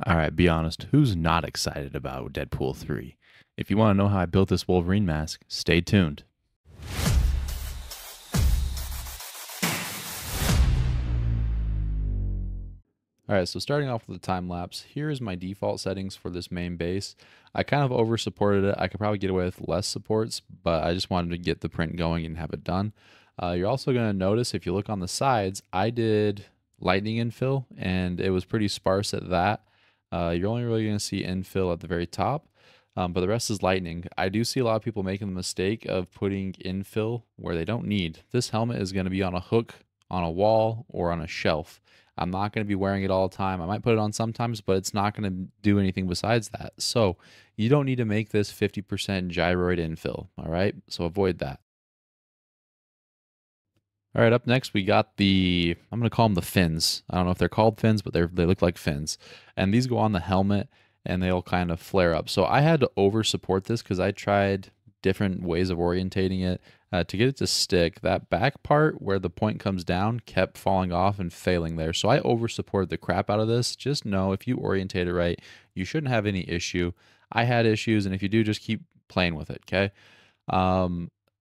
All right, be honest, who's not excited about Deadpool 3? If you want to know how I built this Wolverine mask, stay tuned. All right, so starting off with the time lapse, here is my default settings for this main base. I kind of over supported it. I could probably get away with less supports, but I just wanted to get the print going and have it done. You're also going to notice if you look on the sides, I did lightning infill and it was pretty sparse at that. You're only really going to see infill at the very top, but the rest is lightning. I do see a lot of people making the mistake of putting infill where they don't need. This helmet is going to be on a hook, on a wall, or on a shelf. I'm not going to be wearing it all the time. I might put it on sometimes, but it's not going to do anything besides that. So you don't need to make this 50% gyroid infill, all right? So avoid that. All right, up next we got I'm going to call them the fins. I don't know if they're called fins, but they look like fins. And these go on the helmet and they'll kind of flare up. So I had to over support this because I tried different ways of orientating it to get it to stick. That back part where the point comes down kept falling off and failing there. So I over supported the crap out of this. Just know if you orientate it right, you shouldn't have any issue. I had issues, and if you do, just keep playing with it, okay?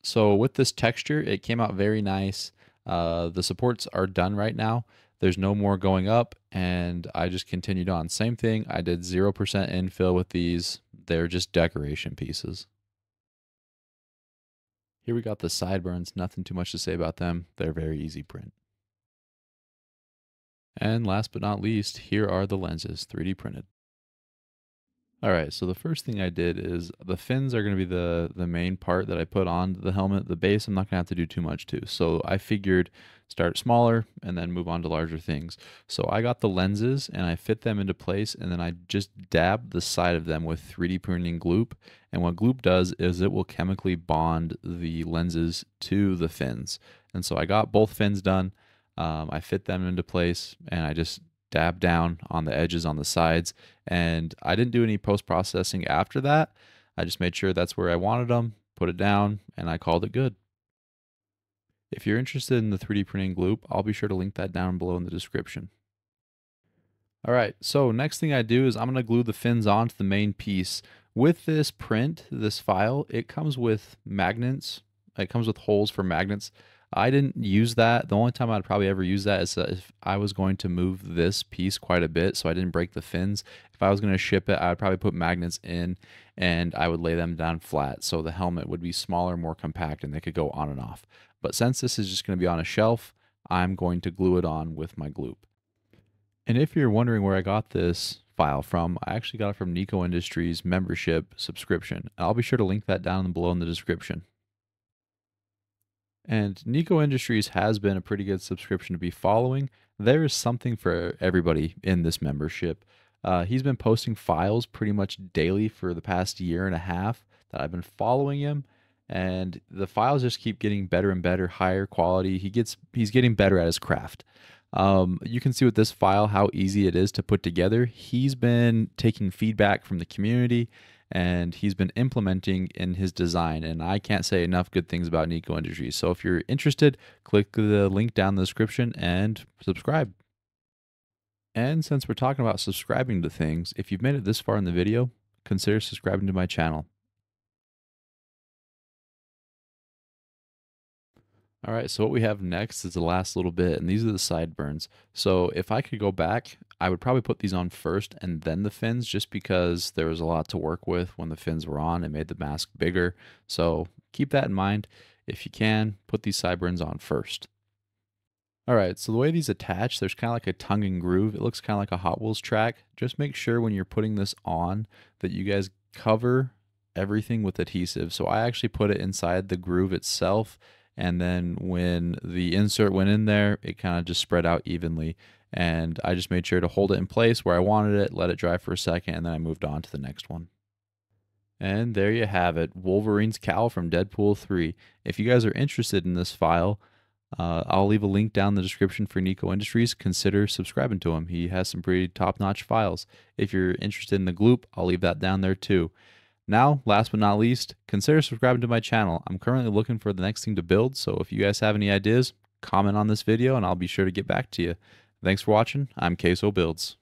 So with this texture, it came out very nice. The supports are done right now. There's no more going up, and I just continued on. Same thing, I did 0% infill with these. They're just decoration pieces. Here we got the sideburns, nothing too much to say about them. They're very easy print. And last but not least, here are the lenses, 3D printed. All right, so the first thing I did is the fins are going to be the main part that I put on the helmet. The base I'm not going to have to do too much to. So I figured start smaller and then move on to larger things. So I got the lenses and I fit them into place, and then I just dabbed the side of them with 3D printing gloop. And what gloop does is it will chemically bond the lenses to the fins. And so I got both fins done. I fit them into place and I just dab down on the edges on the sides, and I didn't do any post-processing after that. I just made sure that's where I wanted them, put it down, and I called it good. If you're interested in the 3D printing gloop, I'll be sure to link that down below in the description. All right, so next thing I do is I'm going to glue the fins onto the main piece. With this print, this file, it comes with magnets. It comes with holes for magnets. I didn't use that. The only time I'd probably ever use that is if I was going to move this piece quite a bit so I didn't break the fins. If I was going to ship it, I would probably put magnets in and I would lay them down flat so the helmet would be smaller, more compact, and they could go on and off. But since this is just going to be on a shelf, I'm going to glue it on with my gloop. And if you're wondering where I got this file from, I actually got it from Nico Industries membership subscription. I'll be sure to link that down below in the description. And Nico Industries has been a pretty good subscription to be following. There is something for everybody in this membership. He's been posting files pretty much daily for the past year and a half that I've been following him, and the files just keep getting better and better, higher quality. He's getting better at his craft. You can see with this file how easy it is to put together. He's been taking feedback from the community and he's been implementing in his design, and I can't say enough good things about Nico Industries. So if you're interested, click the link down in the description and subscribe. And since we're talking about subscribing to things, if you've made it this far in the video, consider subscribing to my channel. All right, so what we have next is the last little bit, and these are the sideburns. So if I could go back, I would probably put these on first and then the fins, just because there was a lot to work with when the fins were on. It made the mask bigger. So keep that in mind. If you can, put these sideburns on first. All right, so the way these attach, there's kind of like a tongue and groove. It looks kind of like a Hot Wheels track. Just make sure when you're putting this on that you guys cover everything with adhesive. So I actually put it inside the groove itself, and then when the insert went in there, it kind of just spread out evenly. And I just made sure to hold it in place where I wanted it, let it dry for a second, and then I moved on to the next one. And there you have it, Wolverine's cowl from Deadpool 3. If you guys are interested in this file, I'll leave a link down in the description for Nico Industries. Consider subscribing to him. He has some pretty top-notch files. If you're interested in the gloop, I'll leave that down there too. Now, last but not least, consider subscribing to my channel. I'm currently looking for the next thing to build, so if you guys have any ideas, comment on this video and I'll be sure to get back to you. Thanks for watching. I'm Queso Builds.